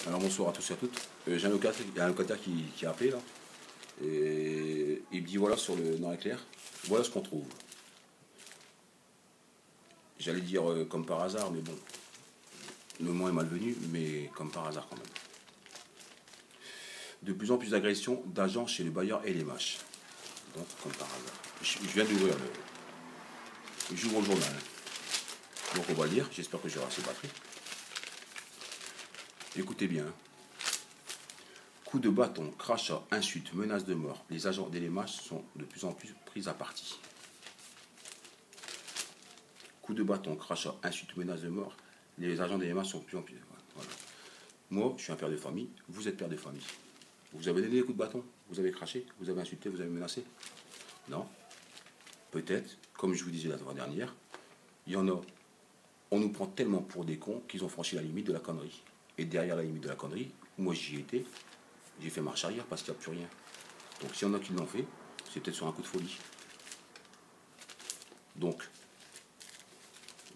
Alors bonsoir à tous et à toutes. J'ai un locataire, il y a un locataire qui a appelé là. Et il me dit voilà sur le Nord Éclair, voilà ce qu'on trouve. J'allais dire comme par hasard, mais bon, le mot est malvenu, mais comme par hasard quand même. De plus en plus d'agressions d'agents chez le bailleur et les mâches. Donc comme par hasard. Je viens d'ouvrir j'ouvre le journal. Donc on va lire, j'espère que j'aurai assez de batterie. Écoutez bien. Coups de bâton, crachats, insultes, menaces de mort. Les agents des mâches sont de plus en plus pris à partie. Coups de bâton, crachats, insultes, menaces de mort. Les agents des mâches sont de plus en plus... Voilà. Moi, je suis un père de famille. Vous êtes père de famille. Vous avez donné des coups de bâton. Vous avez craché. Vous avez insulté. Vous avez menacé. Non. Peut-être, comme je vous disais la fois dernière, il y en a... On nous prend tellement pour des cons qu'ils ont franchi la limite de la connerie. Et derrière la limite de la connerie, moi j'y étais, j'ai fait marche arrière parce qu'il n'y a plus rien. Donc s'il y en a qui l'ont fait, c'est peut-être sur un coup de folie. Donc,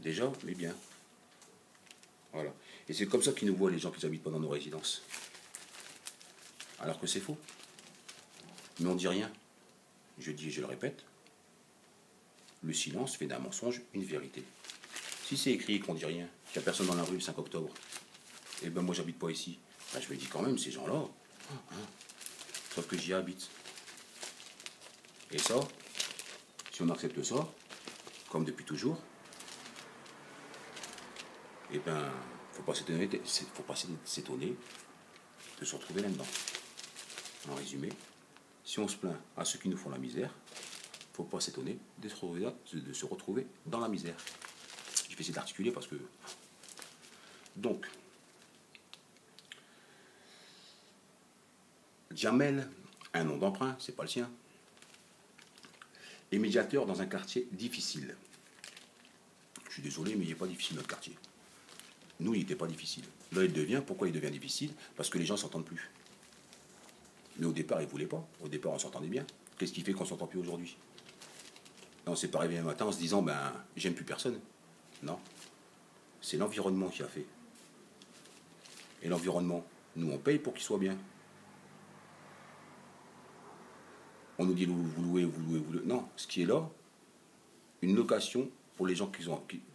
déjà, mais bien. Voilà. Et c'est comme ça qu'ils nous voient les gens qui habitent pas dans nos résidences. Alors que c'est faux. Mais on ne dit rien. Je dis et je le répète, le silence fait d'un mensonge une vérité. Si c'est écrit et qu'on ne dit rien, qu'il n'y a personne dans la rue le 5 octobre, et ben moi j'habite pas ici, ben je me dis quand même ces gens-là, sauf que j'y habite. Et ça, si on accepte ça, comme depuis toujours, et ben faut pas s'étonner de se retrouver là-dedans. En résumé, si on se plaint à ceux qui nous font la misère, faut pas s'étonner de se retrouver dans la misère. Je vais essayer d'articuler parce que... Donc, Jamel, un nom d'emprunt, c'est pas le sien, est médiateur dans un quartier difficile. Je suis désolé, mais il n'est pas difficile notre quartier. Nous, il n'était pas difficile. Là, il devient. Pourquoi il devient difficile? Parce que les gens ne s'entendent plus. Mais au départ, ils ne voulaient pas. Au départ, on s'entendait bien. Qu'est-ce qui fait qu'on ne s'entend plus aujourd'hui? On ne s'est pas réveillé un matin en se disant, ben, j'aime plus personne. Non. C'est l'environnement qui a fait. Et l'environnement, nous, on paye pour qu'il soit bien. On nous dit, vous louez, vous louez, vous louez. Non, ce qui est là, une location pour les gens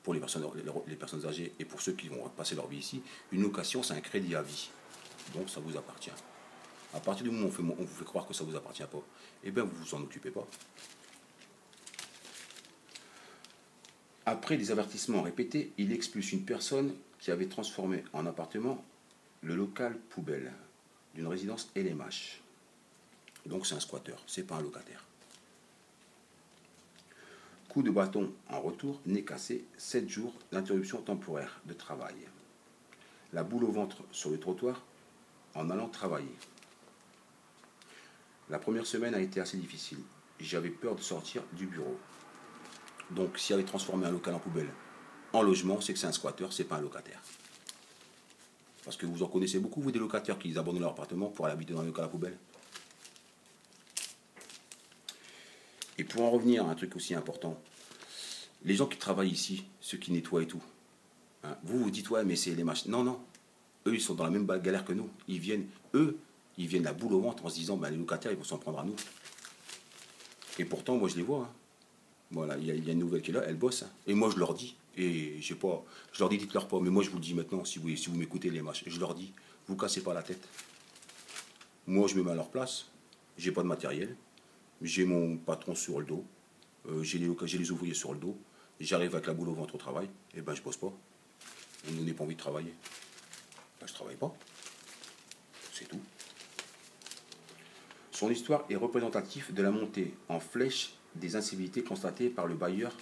pour les personnes âgées et pour ceux qui vont passer leur vie ici, une location, c'est un crédit à vie. Donc, ça vous appartient. À partir du moment où on vous fait croire que ça ne vous appartient pas, eh bien, vous ne vous en occupez pas. Après des avertissements répétés, il expulse une personne qui avait transformé en appartement le local poubelle d'une résidence LMH. Donc c'est un squatteur, c'est pas un locataire. Coup de bâton en retour, nez cassé, 7 jours d'interruption temporaire de travail. La boule au ventre sur le trottoir en allant travailler. La première semaine a été assez difficile. J'avais peur de sortir du bureau. Donc s'il avait transformé un local en poubelle en logement, c'est que c'est un squatteur, c'est pas un locataire. Parce que vous en connaissez beaucoup, vous, des locataires qui abandonnent leur appartement pour aller habiter dans un local à poubelle. Et pour en revenir à un truc aussi important, les gens qui travaillent ici, ceux qui nettoient et tout, hein, vous dites, ouais, mais c'est les machines. Non, non. Eux, ils sont dans la même galère que nous. Ils viennent la boule au ventre en se disant, ben, les locataires, ils vont s'en prendre à nous. Et pourtant, moi, je les vois. Hein. Voilà, il y a une nouvelle qui est là, elle bosse. Hein. Et moi, je leur dis, et je sais pas, je leur dis, dites-leur pas, mais moi, je vous le dis maintenant, si vous m'écoutez, les machins, je leur dis, vous cassez pas la tête. Moi, je me mets à leur place, j'ai pas de matériel, j'ai mon patron sur le dos, j'ai les ouvriers sur le dos, j'arrive avec la boule au ventre au travail, et ben je bosse pas. On ne n'a pas envie de travailler. Ben, je travaille pas. C'est tout. Son histoire est représentative de la montée en flèche des incivilités constatées par le bailleur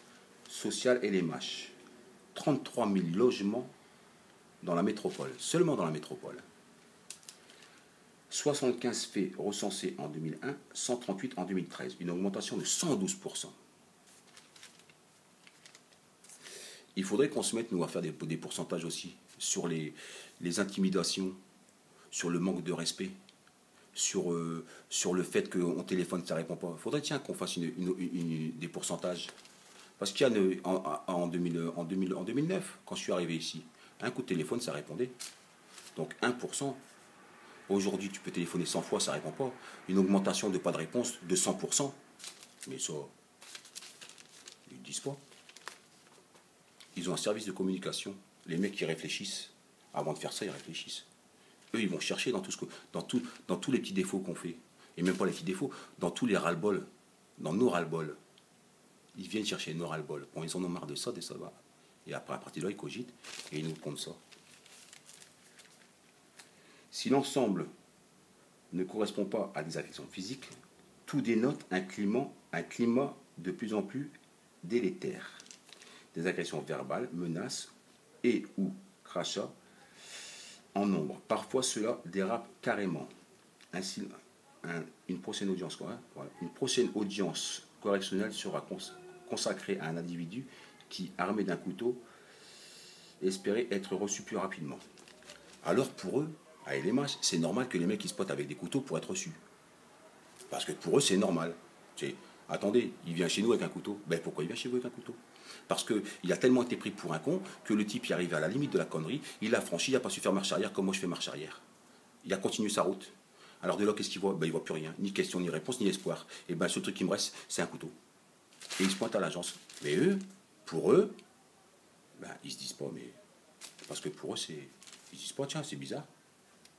social et les mâches. 33 000 logements dans la métropole, seulement dans la métropole. 75 faits recensés en 2001, 138 en 2013, une augmentation de 112%. Il faudrait qu'on se mette, nous, à faire des pourcentages aussi sur les intimidations, sur le manque de respect, sur le fait qu'on téléphone, ça ne répond pas. Il faudrait, tiens, qu'on fasse des pourcentages. Parce qu'il y a en 2009, quand je suis arrivé ici, un coup de téléphone, ça répondait. Donc 1%. Aujourd'hui, tu peux téléphoner 100 fois, ça ne répond pas. Une augmentation de pas de réponse de 100%. Mais ça, ils ne disent pas. Ils ont un service de communication. Les mecs qui réfléchissent, avant de faire ça, ils réfléchissent. Eux, ils vont chercher dans, dans tous les petits défauts qu'on fait. Et même pas les petits défauts, dans tous les ras-le-bol, dans nos ras-le-bol. Ils viennent chercher nos ras-le-bol. Bon, ils en ont marre de ça, va. Et après, à partir de là, ils cogitent et ils nous comptent ça. Si l'ensemble ne correspond pas à des agressions physiques, tout dénote un climat de plus en plus délétère. Des agressions verbales, menaces et ou crachats en nombre. Parfois, cela dérape carrément. Ainsi, une prochaine audience correctionnelle sera consacrée à un individu qui, armé d'un couteau, espérait être reçu plus rapidement. Alors pour eux, à LMH, c'est normal que les mecs ils spotent avec des couteaux pour être reçus. Parce que pour eux, c'est normal. Attendez, il vient chez nous avec un couteau. Ben pourquoi il vient chez vous avec un couteau? Parce qu'il a tellement été pris pour un con que le type y arrive à la limite de la connerie, il a franchi, il n'a pas su faire marche arrière comme moi je fais marche arrière. Il a continué sa route. Alors de là, qu'est-ce qu'il voit? Ben il ne voit plus rien. Ni question, ni réponse, ni espoir. Et ben ce truc qui me reste, c'est un couteau. Et il se pointe à l'agence. Mais eux, pour eux, ben, ils se disent pas, mais... Parce que pour eux, c'est... Ils se disent pas, tiens, c'est bizarre.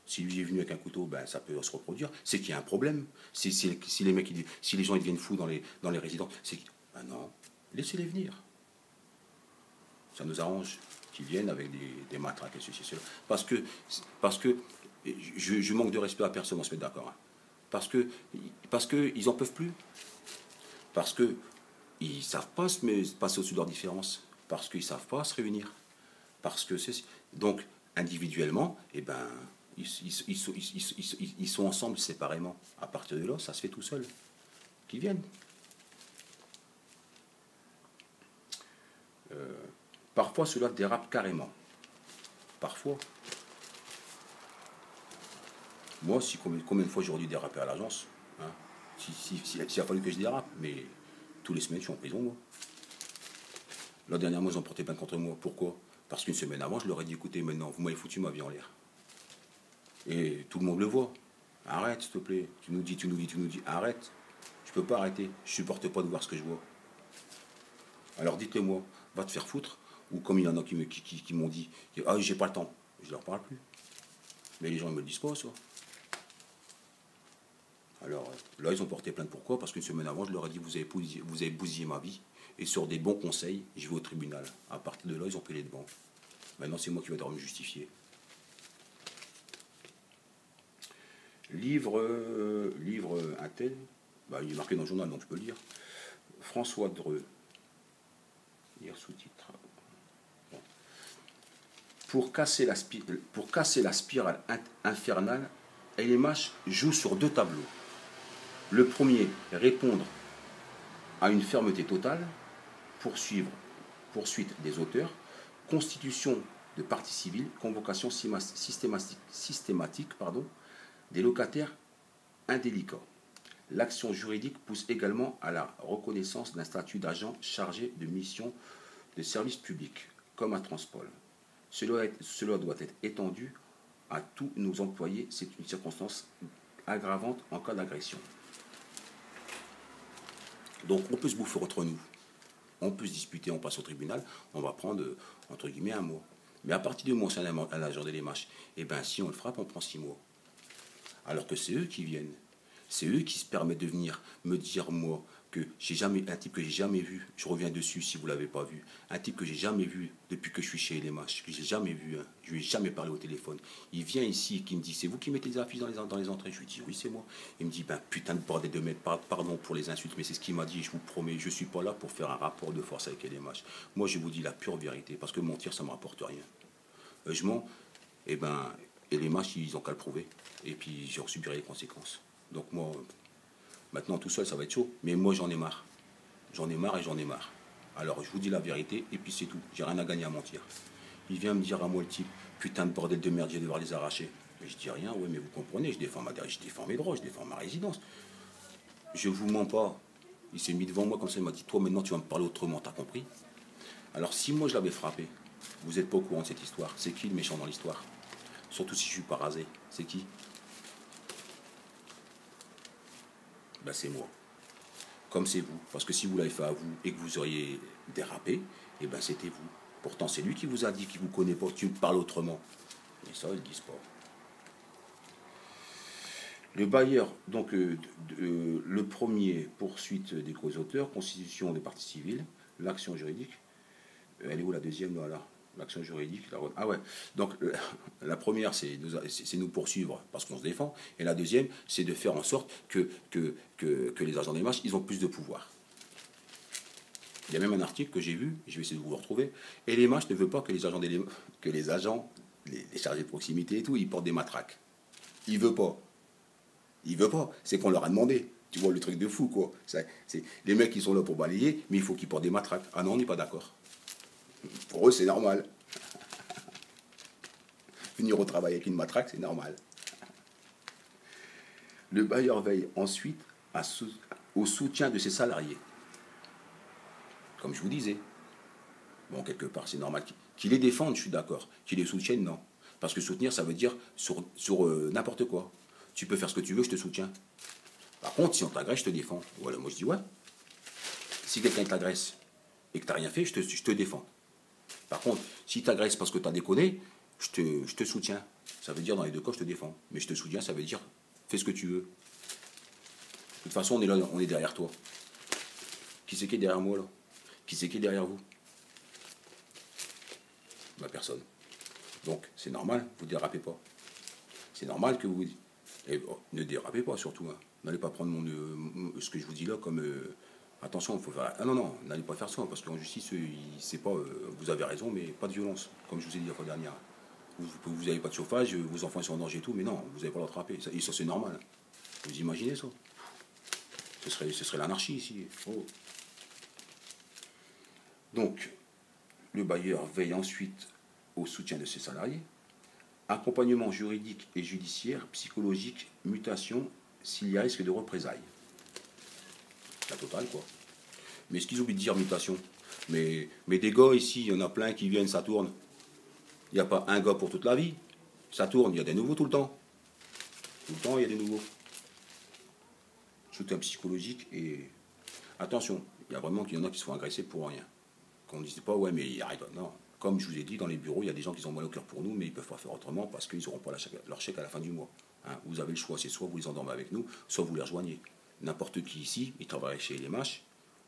Si lui est venu avec un couteau, ben, ça peut se reproduire. C'est qu'il y a un problème. Si les mecs, si les gens ils deviennent fous dans les résidences, c'est ben non, laissez-les venir. Ça nous arrange qu'ils viennent avec des matraques et ceci, cela. Parce que je manque de respect à personne, on se met d'accord. Hein. Parce que ils en peuvent plus. Parce que ils savent pas se passer au-dessus de leurs différences. Parce qu'ils savent pas se réunir. Parce que c'est donc individuellement, eh ben ils sont ensemble séparément. À partir de là, ça se fait tout seul. Qu'ils viennent. Parfois, cela dérape carrément. Parfois. Moi, combien de fois j'aurais dû déraper à l'agence, hein, s'il a fallu que je dérape, mais tous les semaines, je suis en prison, moi. La dernière fois, ils ont porté plainte contre moi. Pourquoi? Parce qu'une semaine avant, je leur ai dit, écoutez, maintenant, vous m'avez foutu ma vie en l'air. Et tout le monde le voit. Arrête, s'il te plaît. Tu nous dis. Arrête. Je peux pas arrêter. Je supporte pas de voir ce que je vois. Alors dites-le moi. Va te faire foutre. Ou comme il y en a qui m'ont dit, ah, j'ai pas le temps. Je leur parle plus. Mais les gens ne me le disent pas, ça. Alors là, ils ont porté plainte. Pourquoi? Parce qu'une semaine avant, je leur ai dit, vous avez bousillé ma vie. Et sur des bons conseils, je vais au tribunal. À partir de là, ils ont pris les devants. Maintenant, c'est moi qui vais devoir me justifier. Livre un tel, bah, il est marqué dans le journal, donc je peux le lire. François Dreux. Lire sous-titre. Bon. Pour casser la spirale infernale, LMH joue sur deux tableaux. Le premier, répondre à une fermeté totale, poursuite des auteurs, constitution de partie civile, convocation systématique des locataires indélicats. L'action juridique pousse également à la reconnaissance d'un statut d'agent chargé de mission de service public, comme à Transpol. Cela doit être étendu à tous nos employés. C'est une circonstance aggravante en cas d'agression. Donc on peut se bouffer entre nous. On peut se disputer, on passe au tribunal, on va prendre, entre guillemets, un mois. Mais à partir du moment où c'est un agent de LMH, eh bien si on le frappe, on prend 6 mois. Alors que c'est eux qui viennent. C'est eux qui se permettent de venir me dire, moi, que un type que j'ai jamais vu, je reviens dessus si vous ne l'avez pas vu, un type que j'ai jamais vu depuis que je suis chez LMH, que j'ai jamais vu, hein, je lui ai jamais parlé au téléphone. Il vient ici et qui me dit, c'est vous qui mettez les affiches dans les entrées? Je lui dis, oui, c'est moi. Il me dit, ben putain de bordel de merde, pardon pour les insultes, mais c'est ce qu'il m'a dit, je vous promets, je ne suis pas là pour faire un rapport de force avec LMH. Moi, je vous dis la pure vérité, parce que mentir, ça ne me rapporte rien. Je mens, eh ben, LMH, ils ont qu'à le prouver, et puis j'en subirai les conséquences. Donc moi, maintenant tout seul, ça va être chaud. Mais moi, j'en ai marre. J'en ai marre et j'en ai marre. Alors, je vous dis la vérité, et puis c'est tout. J'ai rien à gagner à mentir. Il vient me dire à moi, le type, putain de bordel de merde, je vais devoir les arracher. Mais je dis rien, ouais, mais vous comprenez, je défends mes droits, je défends ma résidence. Je vous mens pas. Il s'est mis devant moi comme ça, il m'a dit, toi, maintenant, tu vas me parler autrement, t'as compris? Alors, si moi, je l'avais frappé, vous n'êtes pas au courant de cette histoire. C'est qui le méchant dans l'histoire? surtout si je suis pas rasé. C'est qui? Ben, c'est moi. Comme c'est vous. Parce que si vous l'avez fait à vous et que vous auriez dérapé, eh ben c'était vous. Pourtant, c'est lui qui vous a dit qu'il ne vous connaît pas, tu parles autrement. Mais ça, ils ne disent pas. Le bailleur, donc le premier, poursuite des causes auteurs, constitution des parties civiles, l'action juridique. Elle est où la deuxième? Voilà. L'action juridique. Ah ouais. Donc la première, c'est nous poursuivre parce qu'on se défend. Et la deuxième, c'est de faire en sorte que les agents des marches, ils ont plus de pouvoir. Il y a même un article que j'ai vu, je vais essayer de vous le retrouver. Et les marches ne veulent pas que les agents, les chargés de proximité et tout, ils portent des matraques. Ils ne veulent pas. Ils ne veulent pas. C'est qu'on leur a demandé. Tu vois le truc de fou, quoi. Les mecs, ils sont là pour balayer, mais il faut qu'ils portent des matraques. Ah non, on n'est pas d'accord. Pour eux, c'est normal. Venir au travail avec une matraque, c'est normal. Le bailleur veille ensuite au soutien de ses salariés. Comme je vous disais. Bon, quelque part, c'est normal. Qu'ils les défendent, je suis d'accord. Qu'ils les soutiennent, non. Parce que soutenir, ça veut dire sur n'importe quoi. Tu peux faire ce que tu veux, je te soutiens. Par contre, si on t'agresse, je te défends. Voilà, moi je dis ouais. Si quelqu'un t'agresse et que tu n'as rien fait, je te défends. Par contre, si tu t'agresses parce que tu as déconné, je te soutiens. Ça veut dire dans les deux cas, je te défends. Mais je te soutiens, ça veut dire fais ce que tu veux. De toute façon, on est là, on est derrière toi. Qui c'est qui est derrière moi là? Qui c'est qui est derrière vous? Bah, personne. Donc, c'est normal, vous ne dérapez pas. C'est normal que vous... Et, oh, ne dérapez pas, surtout. Hein. N'allez pas prendre ce que je vous dis là comme... attention, il faut faire... Ah non, non, n'allez pas faire ça, parce qu'en justice, c'est pas... vous avez raison, mais pas de violence, comme je vous ai dit la fois dernière. Vous n'avez pas de chauffage, vos enfants sont en danger et tout, mais non, vous n'avez pas le rattraper. Et ça, c'est normal. Vous imaginez ça? Ce serait l'anarchie ici. Oh. Donc, le bailleur veille ensuite au soutien de ses salariés. Accompagnement juridique et judiciaire, psychologique, mutation, s'il y a risque de représailles. La totale, quoi. Mais est-ce qu'ils oublient de dire mutation? Mais des gars ici, il y en a plein qui viennent, ça tourne. Il n'y a pas un gars pour toute la vie. Ça tourne, il y a des nouveaux tout le temps. Tout le temps, il y a des nouveaux. Soutien psychologique et... Attention, il y a vraiment qu'il y en a qui se font agresser pour rien. Qu'on ne dise pas, ouais, mais il arrête. Non. Comme je vous ai dit, dans les bureaux, il y a des gens qui ont mal au cœur pour nous, mais ils ne peuvent pas faire autrement parce qu'ils n'auront pas leur chèque à la fin du mois. Hein, vous avez le choix, c'est soit vous les endormez avec nous, soit vous les rejoignez. N'importe qui ici, il travaille chez les mâches,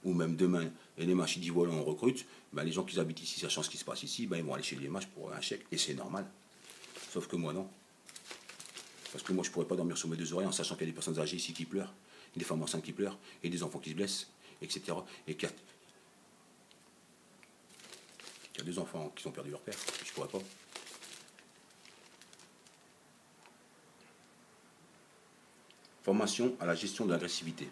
ou même demain, et les mâches, ils disent voilà, on recrute, ben, les gens qui habitent ici, sachant ce qui se passe ici, ben, ils vont aller chez les mâches pour un chèque, et c'est normal. Sauf que moi, non. Parce que moi, je ne pourrais pas dormir sur mes deux oreilles en sachant qu'il y a des personnes âgées ici qui pleurent, des femmes enceintes qui pleurent, et des enfants qui se blessent, etc. Et qu'il y a des enfants qui ont perdu leur père, je ne pourrais pas. Formation à la gestion de l'agressivité.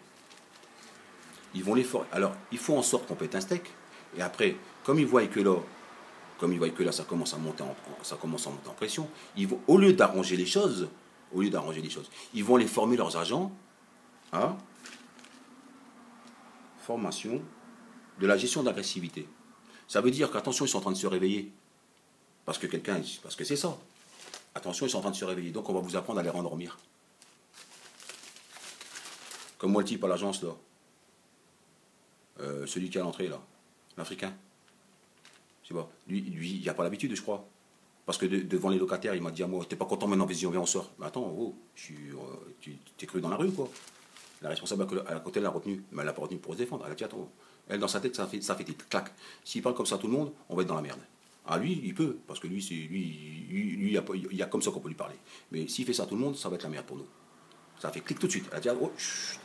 Ils vont les former. Alors, il faut en sorte qu'on pète un steak. Et après, comme ils voient que là, ça commence à monter en pression, ils vont, au lieu d'arranger les choses, ils vont les former leurs agents à formation de la gestion de l'agressivité. Ça veut dire qu'attention, ils sont en train de se réveiller. Parce que c'est ça. Attention, ils sont en train de se réveiller. Donc, on va vous apprendre à les rendormir. Comme moi, le type à l'agence, là. Celui qui est à l'entrée, là. L'Africain. Je sais pas. Lui, il n'a pas l'habitude, je crois. Parce que devant les locataires, il m'a dit à moi, t'es pas content maintenant, vas-y, on sort. Mais attends, oh, tu t'es cru dans la rue, quoi. La responsable à côté, elle l'a retenu. Mais elle l'a pas retenu pour se défendre. Elle a dit, attends, elle, dans sa tête, ça fait clac. S'il parle comme ça à tout le monde, on va être dans la merde. Ah, lui, il peut, parce que lui, il y a comme ça qu'on peut lui parler. Mais s'il fait ça à tout le monde, ça va être la merde pour nous. Ça fait clic tout de suite. Elle a dit, oh,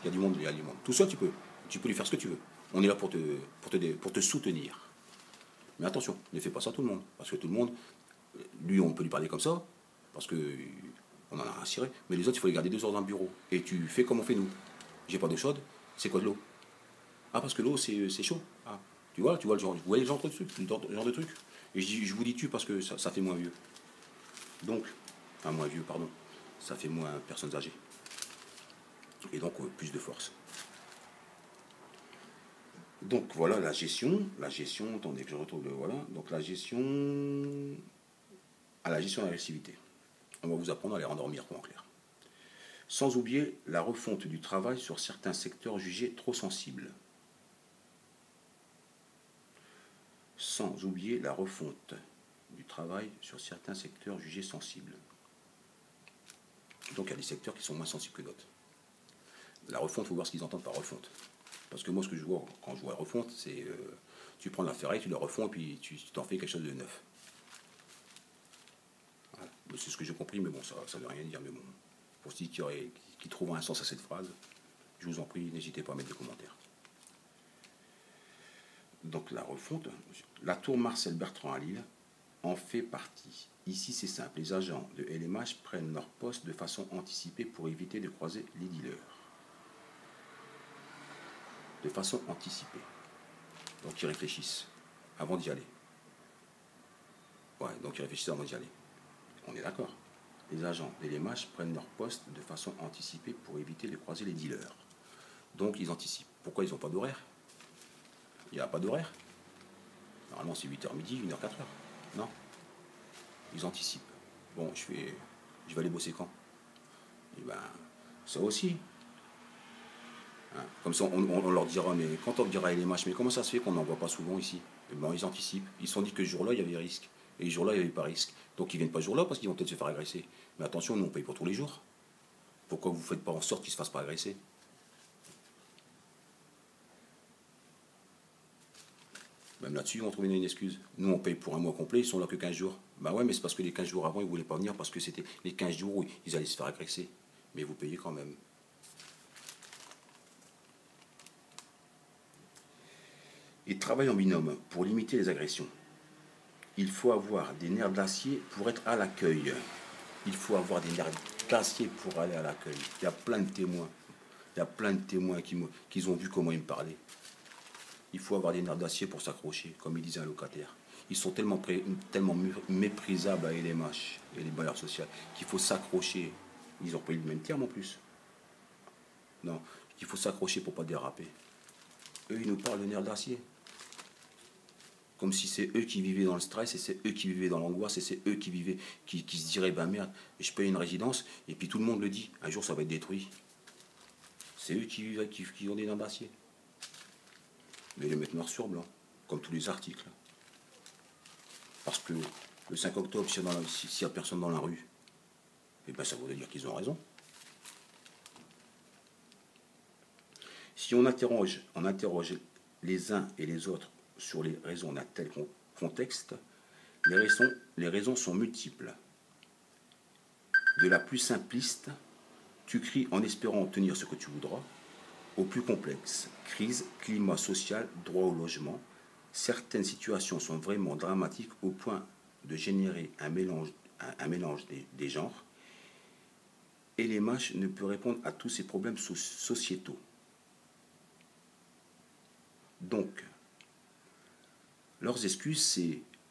il y a du monde, il y a du monde. Tout ça, tu peux. Tu peux lui faire ce que tu veux. On est là pour te soutenir. Mais attention, ne fais pas ça à tout le monde. Parce que tout le monde, lui, on peut lui parler comme ça, parce qu'on en a un ciré. Mais les autres, il faut les garder 2 heures dans le bureau. Et tu fais comme on fait nous. J'ai pas d'eau chaude, c'est quoi de l'eau? Ah, parce que l'eau, c'est chaud. Ah, tu vois le genre, vous voyez le genre de truc. Et je vous dis tu parce que ça fait moins vieux. Donc, enfin moins vieux, pardon. Ça fait moins personnes âgées. Et donc, plus de force. Donc voilà la gestion, attendez que je retrouve le voilà, donc la gestion à la gestion de l'agressivité. On va vous apprendre à les rendormir, quoi, en clair. Sans oublier la refonte du travail sur certains secteurs jugés trop sensibles. Sans oublier la refonte du travail sur certains secteurs jugés sensibles. Donc il y a des secteurs qui sont moins sensibles que d'autres. La refonte, il faut voir ce qu'ils entendent par refonte. Parce que moi, ce que je vois quand je vois refonte, c'est tu prends la ferraille, tu la refonds, et puis tu t'en fais quelque chose de neuf. Voilà. C'est ce que j'ai compris, mais bon, ça ne veut rien dire. Mais bon, pour ceux qui trouvent un sens à cette phrase, je vous en prie, n'hésitez pas à mettre des commentaires. Donc la refonte, la tour Marcel Bertrand à Lille en fait partie. Ici, c'est simple, les agents de LMH prennent leur poste de façon anticipée pour éviter de croiser les dealers. De façon anticipée. Donc ils réfléchissent avant d'y aller. Ouais, donc ils réfléchissent avant d'y aller. On est d'accord. Les agents de LMH prennent leur poste de façon anticipée pour éviter de croiser les dealers. Donc ils anticipent. Pourquoi ils n'ont pas d'horaire? Il n'y a pas d'horaire. Normalement c'est 8h midi, 1h 4h. Non. Ils anticipent. Bon, je vais aller bosser quand? Et ben, ça aussi. Hein, comme ça, on leur dira, mais quand on dira à LMH, mais comment ça se fait qu'on n'en voit pas souvent ici? Et ben, ils anticipent. Ils se sont dit que ce jour-là, il y avait risque. Et ce jour-là, il n'y avait pas risque. Donc ils ne viennent pas ce jour-là parce qu'ils vont peut-être se faire agresser. Mais attention, nous, on paye pour tous les jours. Pourquoi vous ne faites pas en sorte qu'ils ne se fassent pas agresser? Même là-dessus, ils vont trouver une excuse. Nous, on paye pour un mois complet, ils sont là que 15 jours. Ben ouais, mais c'est parce que les 15 jours avant, ils ne voulaient pas venir parce que c'était les 15 jours où ils allaient se faire agresser. Mais vous payez quand même. Ils travaillent en binôme pour limiter les agressions. Il faut avoir des nerfs d'acier pour être à l'accueil. Il faut avoir des nerfs d'acier pour aller à l'accueil. Il y a plein de témoins. Il y a plein de témoins qui ont vu comment ils me parlaient. Il faut avoir des nerfs d'acier pour s'accrocher, comme il disait un locataire. Ils sont tellement méprisables à LMH et les bailleurs sociaux qu'il faut s'accrocher. Ils ont pris le même terme en plus. Non, il faut s'accrocher pour ne pas déraper. Eux, ils nous parlent de nerfs d'acier. Comme si c'est eux qui vivaient dans le stress, et c'est eux qui vivaient dans l'angoisse, et c'est eux qui vivaient, qui se diraient, ben merde, je paye une résidence, et puis tout le monde le dit, un jour ça va être détruit. C'est eux qui ont des nerfs d'acier. Mais ils le mettent noir sur blanc, comme tous les articles. Parce que le 5 octobre, s'il n'y a personne dans la rue, eh ben ça voudrait dire qu'ils ont raison. Si on interroge les uns et les autres sur les raisons d'un tel contexte, les raisons sont multiples. De la plus simpliste, tu cries en espérant obtenir ce que tu voudras, au plus complexe, crise, climat social, droit au logement. Certaines situations sont vraiment dramatiques au point de générer un mélange des genres. Et LMH ne peut répondre à tous ces problèmes sociétaux. Donc, leurs excuses,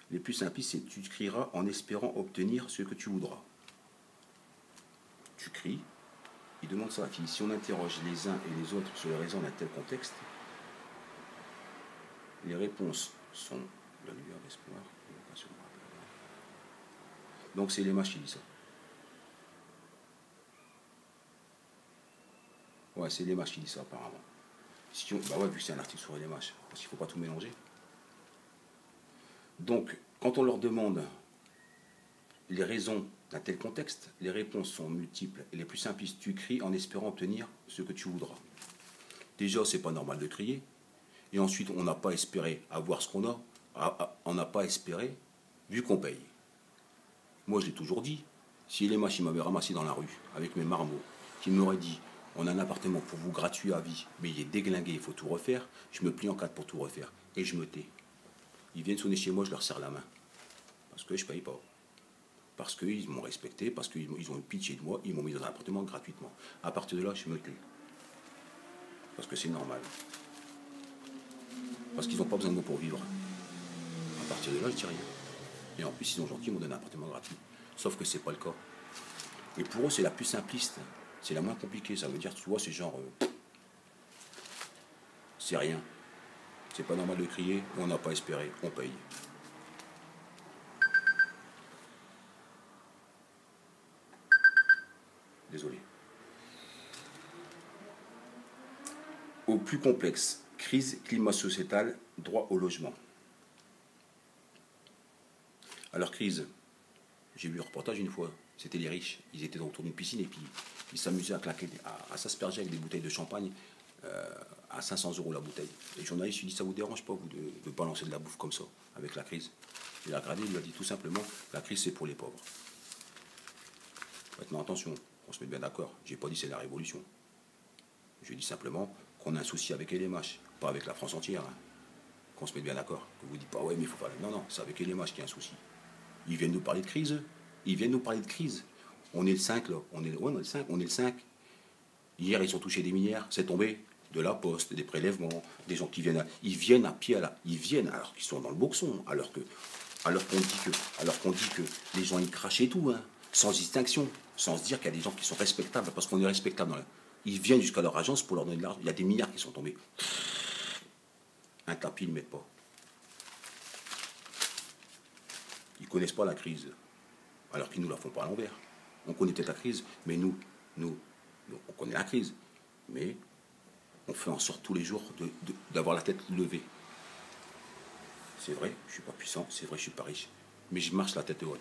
les plus simplistes, c'est tu crieras en espérant obtenir ce que tu voudras. Tu cries, il demande ça à la fille. Si on interroge les uns et les autres sur les raisons d'un tel contexte, les réponses sont la lueur d'espoir, l'évocation. Donc c'est LMH qui dit ça. Ouais, c'est LMH qui dit ça apparemment. Bah ouais, vu que c'est un article sur LMH, parce qu'il ne faut pas tout mélanger. Donc, quand on leur demande les raisons d'un tel contexte, les réponses sont multiples et les plus simplistes. Tu cries en espérant obtenir ce que tu voudras. Déjà, c'est pas normal de crier. Et ensuite, on n'a pas espéré avoir ce qu'on a. On n'a pas espéré, vu qu'on paye. Moi, je l'ai toujours dit. Si les machines m'avaient ramassé dans la rue avec mes marmots, qui m'auraient dit on a un appartement pour vous gratuit à vie, mais il est déglingué, il faut tout refaire, je me plie en quatre pour tout refaire. Et je me tais. Ils viennent sonner chez moi, je leur serre la main. Parce que je ne paye pas. Parce qu'ils m'ont respecté, parce qu'ils ont eu pitié de moi, ils m'ont mis dans un appartement gratuitement. À partir de là, je me tais. Parce que c'est normal. Parce qu'ils n'ont pas besoin de moi pour vivre. À partir de là, je ne dis rien. Et en plus, ils sont gentils, ils m'ont donné un appartement gratuit. Sauf que ce n'est pas le cas. Et pour eux, c'est la plus simpliste. C'est la moins compliquée. Ça veut dire, tu vois, c'est genre... c'est rien. C'est pas normal de crier, on n'a pas espéré, on paye. Désolé. Au plus complexe, crise, climat sociétal, droit au logement. Alors crise, j'ai vu un reportage une fois, c'était les riches, ils étaient autour d'une piscine et puis ils s'amusaient à claquer, à s'asperger avec des bouteilles de champagne à 500 € la bouteille. Et le journaliste lui dit, ça vous dérange pas vous de balancer de la bouffe comme ça, avec la crise? Il a regardé, il lui a dit tout simplement, la crise c'est pour les pauvres. Maintenant attention, on se met bien d'accord, j'ai pas dit c'est la révolution. J'ai dit simplement qu'on a un souci avec LMH, pas avec la France entière. Hein. Qu'on se mette bien d'accord. Que vous dites pas, ouais, mais il faut pas. Non, non, c'est avec LMH qu'il y a un souci. Ils viennent nous parler de crise, eux. Ils viennent nous parler de crise. On est le 5, là. On est le 5. On est le 5. Hier, ils sont touchés des minières. C'est tombé. De la poste, des prélèvements, des gens qui viennent. Ils viennent à pied Ils viennent alors qu'ils sont dans le boxon. Alors qu'on dit que les gens, ils crachent et tout. Hein, sans distinction. Sans se dire qu'il y a des gens qui sont respectables. Parce qu'on est respectable dans la... Ils viennent jusqu'à leur agence pour leur donner de l'argent. Il y a des milliards qui sont tombés. Un tapis, ils ne mettent pas. Ils ne connaissent pas la crise. Alors qu'ils ne nous la font pas à l'envers. On connaît peut-être la crise, mais nous, on connaît la crise. Mais on fait en sorte tous les jours d'avoir la tête levée. C'est vrai, je ne suis pas puissant. C'est vrai, je ne suis pas riche. Mais je marche la tête haute.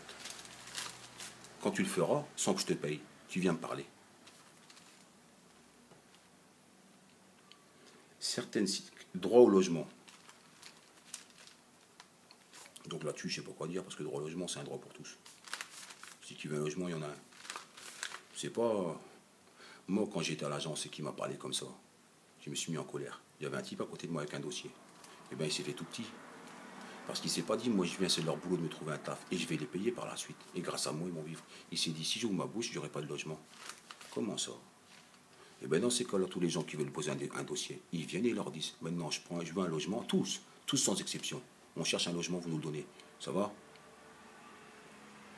Quand tu le feras, sans que je te paye, tu viens me parler. Certaines droits au logement. Donc là-dessus, je ne sais pas quoi dire, parce que le droit au logement, c'est un droit pour tous. Si tu veux un logement, il y en a un. C'est pas... Moi, quand j'étais à l'agence et qu'il m'a parlé comme ça, je me suis mis en colère. Il y avait un type à côté de moi avec un dossier. Eh bien, il s'est fait tout petit. Parce qu'il ne s'est pas dit, moi, je viens, c'est leur boulot de me trouver un taf. Et je vais les payer par la suite. Et grâce à moi, ils vont vivre. Il s'est dit, si j'ouvre ma bouche, je n'aurai pas de logement. Comment ça? Et bien dans ces cas-là, tous les gens qui veulent poser un dossier, ils viennent et leur disent, maintenant je veux un logement, tous sans exception. On cherche un logement, vous nous le donnez. Ça va?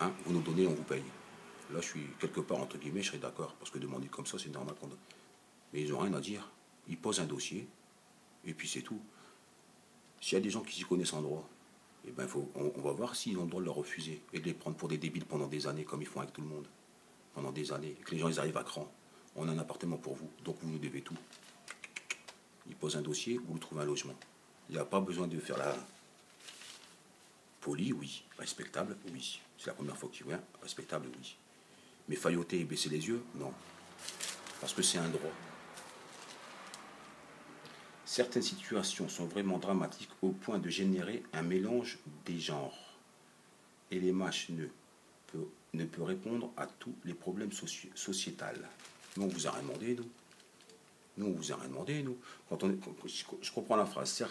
Hein? Vous nous le donnez, on vous paye. Là, je suis quelque part, entre guillemets, je serais d'accord, parce que demander comme ça, c'est normal qu'on donne. Mais ils n'ont rien à dire. Ils posent un dossier, et puis c'est tout. S'il y a des gens qui s'y connaissent en droit, eh ben, on va voir s'ils ont le droit de leur refuser, et de les prendre pour des débiles pendant des années, comme ils font avec tout le monde. Pendant des années, et que les gens, ils arrivent à cran. On a un appartement pour vous, donc vous nous devez tout. Ils posent un dossier, vous trouvez un logement. Il n'y a pas besoin de faire la... Poli, oui. Respectable, oui. C'est la première fois que tu vois. Respectable, oui. Mais failloter et baisser les yeux, non. Parce que c'est un droit. Certaines situations sont vraiment dramatiques au point de générer un mélange des genres. Et LMH ne peut répondre à tous les problèmes sociétals. Nous, on vous a rien demandé, nous. Nous, on vous a rien demandé, nous. Je comprends la phrase.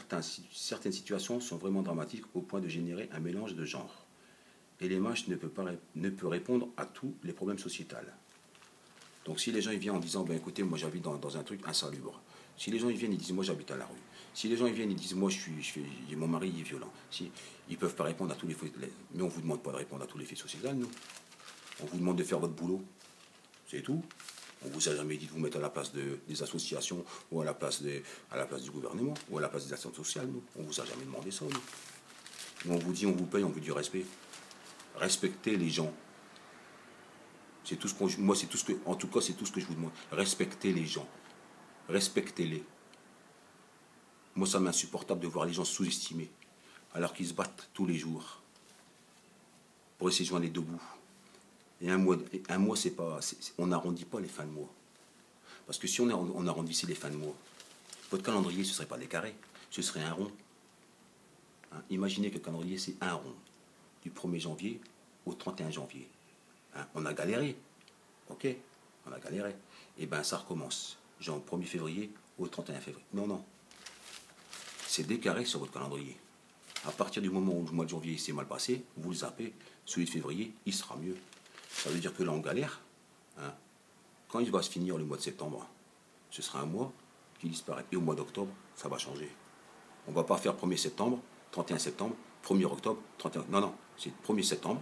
Certaines situations sont vraiment dramatiques au point de générer un mélange de genres. Et LMH ne peut répondre à tous les problèmes sociétals. Donc si les gens ils viennent en disant, ben écoutez, moi j'habite dans un truc insalubre. Si les gens ils viennent et disent, moi j'habite à la rue. Si les gens ils viennent et disent, moi mon mari est violent. Si, ils ne peuvent pas répondre à tous les faits. Mais on ne vous demande pas de répondre à tous les faits sociétals, nous. On vous demande de faire votre boulot. C'est tout. On ne vous a jamais dit de vous mettre à la place des associations ou à la place du gouvernement ou à la place des actions sociales, nous. On ne vous a jamais demandé ça, nous. Nous, on vous dit, on vous paye, on veut du respect. Respectez les gens. C'est tout ce qu'on... Moi, c'est tout ce que... En tout cas, c'est tout ce que je vous demande. Respectez les gens. Respectez-les. Moi, ça m'est insupportable de voir les gens sous-estimés, alors qu'ils se battent tous les jours pour essayer de joindre les deux bouts. Et un mois, c'est pas... on n'arrondit pas les fins de mois. Parce que si on arrondissait les fins de mois, votre calendrier, ce ne serait pas des carrés, ce serait un rond. Hein? Imaginez que le calendrier, c'est un rond. Du 1er janvier au 31 janvier. Hein? On a galéré. Ok? On a galéré. Et bien, ça recommence. Genre 1er février au 31 février. Non, non. C'est décarré sur votre calendrier. À partir du moment où le mois de janvier s'est mal passé, vous le zappez. Celui de février, il sera mieux. Ça veut dire que là, on galère. Hein? Quand il va se finir le mois de septembre, ce sera un mois qui disparaît. Et au mois d'octobre, ça va changer. On ne va pas faire 1er septembre, 31 septembre, 1er octobre, 31... Non, non, c'est 1er septembre,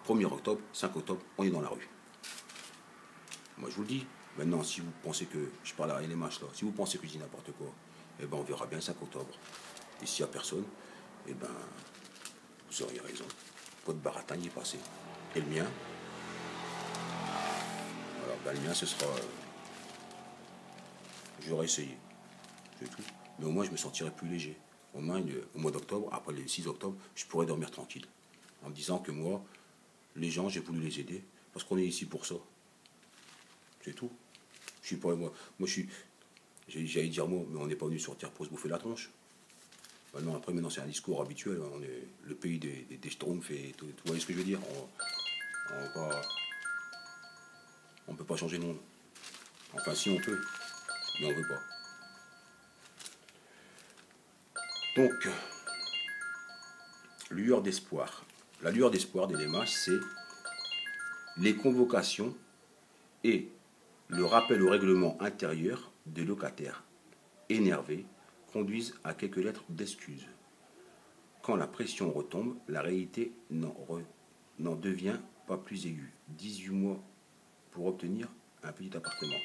1er octobre, 5 octobre, on est dans la rue. Moi, je vous le dis. Maintenant, si vous pensez que... Je parle à LMH, là. Si vous pensez que je dis n'importe quoi, eh ben, on verra bien le 5 octobre. Et s'il n'y a personne, eh ben, vous auriez raison. Votre baratin y est passé. Et le mien, Ben, le mien, ce sera... j'aurais essayé, c'est tout. Mais au moins, je me sentirais plus léger. Au moins, au mois d'octobre, après le 6 octobre, je pourrais dormir tranquille. En me disant que moi, les gens, j'ai voulu les aider, parce qu'on est ici pour ça. C'est tout. Je suis pas... Moi je suis... J'allais dire moi, mais on n'est pas venu sur Terre pour se bouffer la tronche. Maintenant, après, maintenant, c'est un discours habituel. On est le pays des Schtroumpfs et tout. Vous voyez ce que je veux dire? On peut pas changer de monde. Enfin, si on peut, mais on veut pas. Donc, lueur d'espoir. La lueur d'espoir des LMH, c'est les convocations et le rappel au règlement intérieur des locataires énervés conduisent à quelques lettres d'excuses. Quand la pression retombe, la réalité n'en devient pas plus aiguë. 18 mois pour obtenir un petit appartement.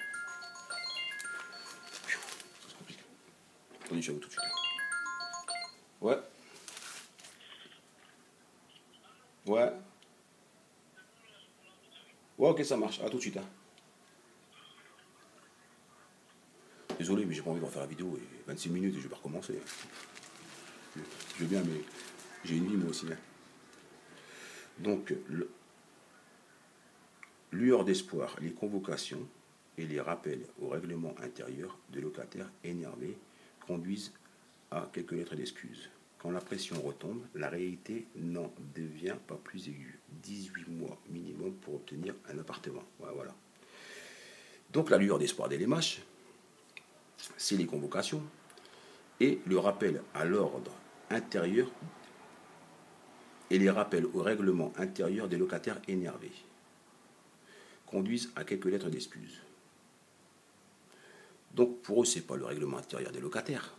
C'est compliqué. Attendez, je vais vous tout de suite. Ouais. Ouais. Ouais, ok, ça marche. À tout de suite. Hein. Désolé, mais j'ai pas envie de refaire la vidéo. Et 26 minutes et je vais pas recommencer. Je veux bien, mais j'ai une vie moi aussi. Hein. Donc, lueur d'espoir, les convocations et les rappels au règlement intérieur de locataires énervés conduisent à quelques lettres d'excuses. Quand la pression retombe, la réalité n'en devient pas plus aiguë. 18 mois minimum pour obtenir un appartement. Ouais, voilà. Donc la lueur d'espoir des LMH, c'est les convocations et le rappel à l'ordre intérieur et les rappels au règlement intérieur des locataires énervés conduisent à quelques lettres d'excuses. Donc pour eux, ce n'est pas le règlement intérieur des locataires,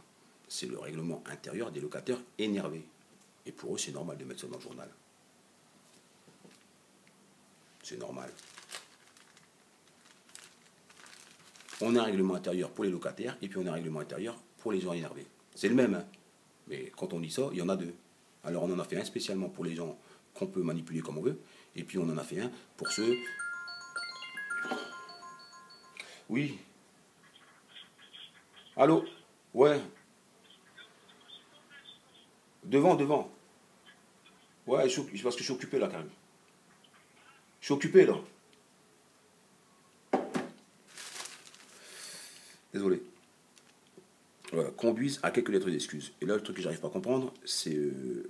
c'est le règlement intérieur des locataires énervés. Et pour eux, c'est normal de mettre ça dans le journal. C'est normal. On a un règlement intérieur pour les locataires et puis on a un règlement intérieur pour les gens énervés. C'est le même, hein. Mais quand on dit ça, il y en a deux. Alors on en a fait un spécialement pour les gens qu'on peut manipuler comme on veut, et puis on en a fait un pour ceux... Oui. Allô? Ouais. Devant. Ouais, parce que je suis occupé là, carrément. Je suis occupé là. Désolé. Voilà, conduisent à quelques lettres d'excuses. Et là, le truc que j'arrive pas à comprendre, c'est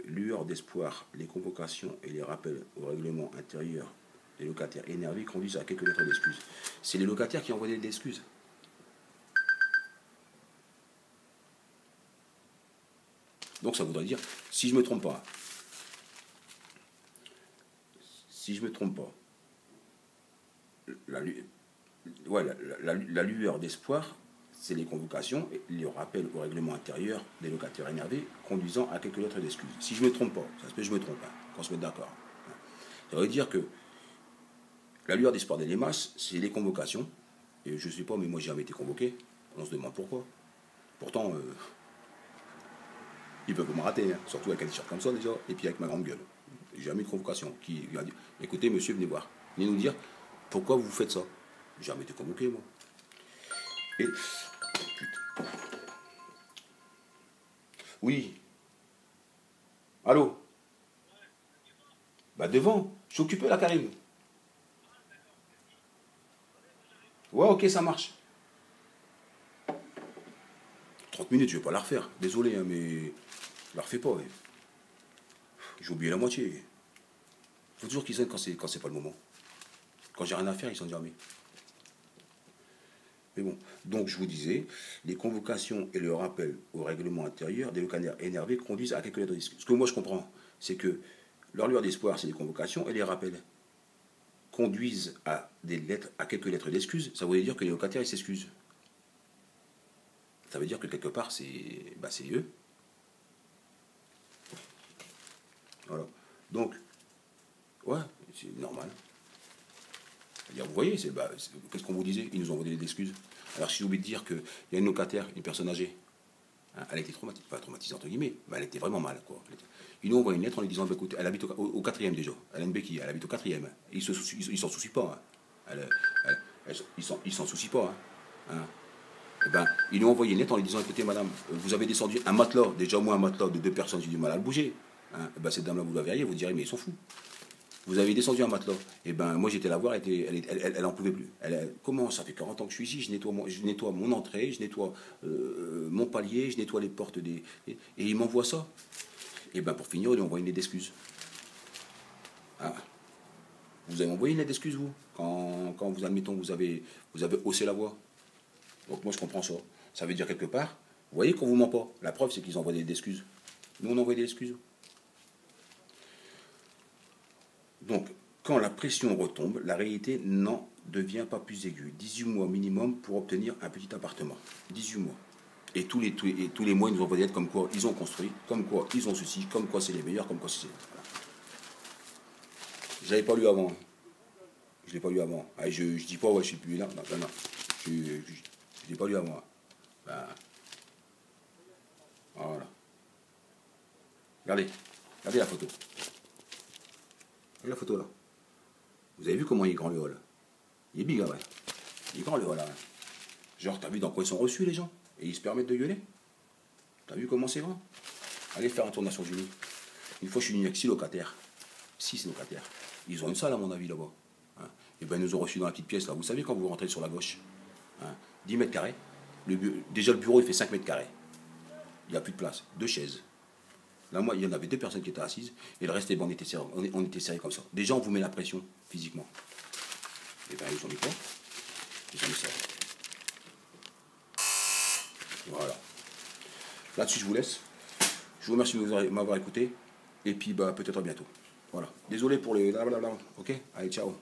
lueur d'espoir, les convocations et les rappels au règlement intérieur des locataires énervés conduisent à quelques lettres d'excuses. C'est les locataires qui envoient des excuses. Donc ça voudrait dire, si je me trompe pas, la lueur d'espoir, c'est les convocations et les rappels au règlement intérieur des locataires énervés conduisant à quelques lettres d'excuses. Si je ne me trompe pas, ça se peut que je me trompe, hein, qu'on se mette d'accord. Ça veut dire que la lueur d'espoir des LMH, c'est les convocations. Et je ne sais pas, mais moi j'ai jamais été convoqué. On se demande pourquoi. Pourtant, ils peuvent me rater, hein, surtout avec un t-shirt comme ça déjà, et puis avec ma grande gueule. J'ai jamais eu de convocation qui a dit, écoutez monsieur, venez voir. Venez nous dire pourquoi vous faites ça. J'ai jamais été convoqué, moi. Et... Putain. Oui. Allô? Bah devant. Je suis occupé là, Karim. Ouais, ok, ça marche. 30 minutes, je vais pas la refaire. Désolé, hein, mais je la refais pas. Ouais. J'ai oublié la moitié. Il faut toujours qu'ils sonnent quand c'est pas le moment. Quand j'ai rien à faire, ils sont jamais. Mais bon, donc je vous disais, les convocations et le rappel au règlement intérieur des locataires énervés conduisent à quelques lettres d'excuses. Ce que moi je comprends, c'est que leur lueur d'espoir, c'est les convocations et les rappels conduisent à quelques lettres d'excuses. Ça veut dire que les locataires ils s'excusent. Ça veut dire que quelque part c'est eux. Voilà. Donc, ouais, c'est normal. Vous voyez, qu'est-ce qu'on vous disait? Ils nous ont donné des excuses. Alors si j'ai oublié de dire qu'il y a une locataire, une personne âgée, hein, elle a été traumatisée, pas traumatisée entre guillemets, mais elle était vraiment mal. Quoi. Ils nous ont envoyé une lettre en lui disant, écoutez, elle habite au 4e déjà, elle a une béquille, elle habite au 4e, ils s'en soucient pas. Hein. Ils s'en soucient pas. Hein. Eh ben, ils lui ont envoyé une lettre en lui disant, écoutez madame, vous avez descendu un matelas, déjà moi un matelas de 2 personnes, j'ai du mal à le bouger. Hein. Eh ben, cette dame-là, vous la verriez, vous direz, mais ils sont fous. Vous avez descendu un matelas. Et ben, moi j'étais la voir, elle en pouvait plus. Comment ça fait 40 ans que je suis ici, je nettoie mon entrée, je nettoie mon palier, je nettoie les portes des... Et il m'envoie ça. Et ben pour finir, il lui envoie une lettre d'excuse. Ah. Vous avez envoyé une lettre d'excuse, vous, quand vous, admettons, vous avez haussé la voix. Donc moi je comprends ça. Ça veut dire quelque part, vous voyez qu'on vous ment pas. La preuve c'est qu'ils envoient des excuses. Nous on envoie des excuses. Donc quand la pression retombe, la réalité n'en devient pas plus aiguë. 18 mois minimum pour obtenir un petit appartement. 18 mois. Et tous les mois, ils nous envoient des lettres comme quoi ils ont construit, comme quoi ils ont ceci, comme quoi c'est les meilleurs, comme quoi c'est... Voilà. Je l'avais pas lu avant. Je l'ai pas lu avant. Ah, je dis pas, ouais, je suis plus là. Non, non, non. Je l'ai pas lu avant. Ben, voilà. Regardez. Regardez la photo. Regardez la photo là. Vous avez vu comment il est grand le hall? Il est big, ouais. Il est grand le hall, là. Genre, t'as vu dans quoi ils sont reçus les gens? Et ils se permettent de gueuler? T'as vu comment c'est grand? Allez faire un tour Nations Unies. Une fois, je suis venu avec 6 locataires. 6 locataires. Ils ont une salle, à mon avis, là-bas. Hein. Et ben, ils nous ont reçus dans la petite pièce, là. Vous savez, quand vous rentrez sur la gauche, hein, 10 mètres carrés. Déjà, le bureau, il fait 5 mètres carrés. Il n'y a plus de place. 2 chaises. Là, moi, il y en avait 2 personnes qui étaient assises. Et le reste, on était serrés. On était serrés comme ça. Déjà, on vous met la pression, physiquement. Et ben, ils ont mis quoi? Ils ont mis ça. Voilà. Là-dessus, je vous laisse. Je vous remercie de m'avoir écouté. Et puis, bah, peut-être à bientôt. Voilà. Désolé pour les... Ok? Allez, ciao.